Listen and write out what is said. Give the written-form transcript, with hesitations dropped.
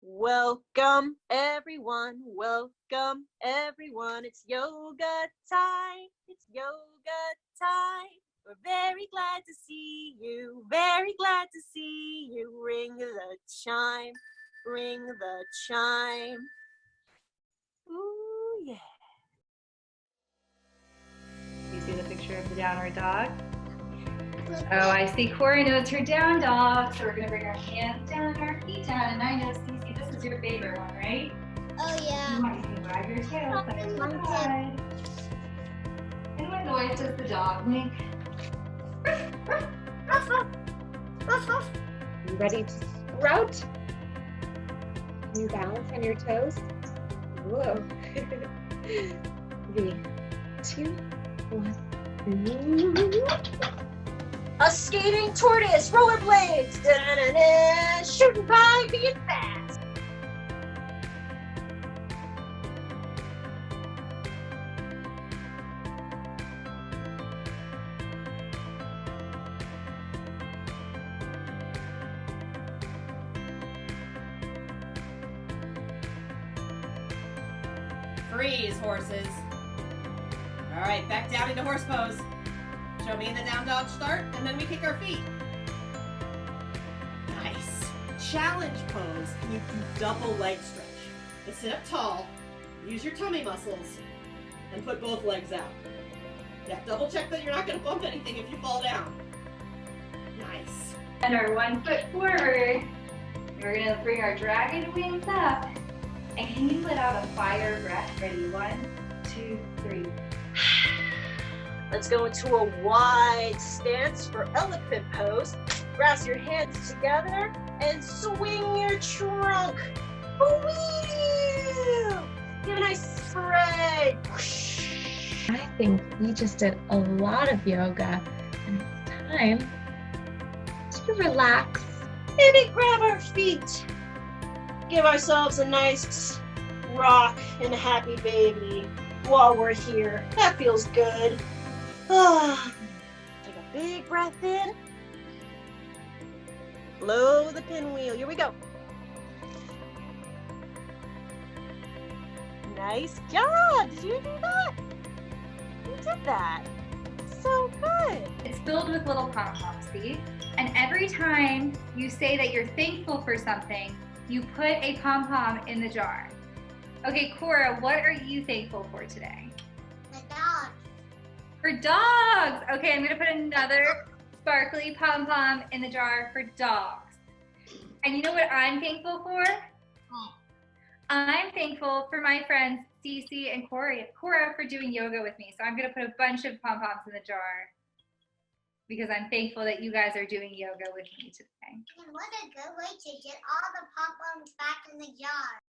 Welcome everyone, welcome everyone. It's yoga time, it's yoga time. We're very glad to see you, very glad to see you. Ring the chime, ring the chime. Ooh, yeah. You see the picture of the downward dog? Oh, I see Corey knows her down dog, so we're gonna bring our hands down and our feet down. And I know, Cece, this is your favorite one, right? Oh yeah. You can wag your tail side to side. And when the wife does the dog wink. You ready to sprout? Can you balance on your toes? Whoa. 3, 2, 1. A skating tortoise, rollerblades, da-da-da, shooting by, being fast. Freeze, horses. All right, back down into horse pose. Show me in the down dog start, and then we kick our feet. Nice. Challenge pose. You do double leg stretch. But sit up tall, use your tummy muscles, and put both legs out. Yeah, double check that you're not going to bump anything if you fall down. Nice. And our 1 foot forward. We're gonna bring our dragon wings up. And can you let out a fire breath? Ready? 1, 2, 3. Let's go into a wide stance for elephant pose. Grasp your hands together and swing your trunk. Whee! Give a nice spray. I think we just did a lot of yoga, and it's time to relax. Maybe grab our feet. Give ourselves a nice rock and a happy baby while we're here. That feels good. Take a big breath in. Blow the pinwheel. Here we go. Nice job. Did you do that? You did that. So good. It's filled with little pom-poms, see? And every time you say that you're thankful for something, you put a pom-pom in the jar. Okay, Cora, what are you thankful for today? The dog. For dogs! Okay, I'm gonna put another sparkly pom-pom in the jar for dogs. And you know what I'm thankful for? What? I'm thankful for my friends Cece and Cora for doing yoga with me. So I'm gonna put a bunch of pom-poms in the jar because I'm thankful that you guys are doing yoga with me today. And what a good way to get all the pom-poms back in the jar.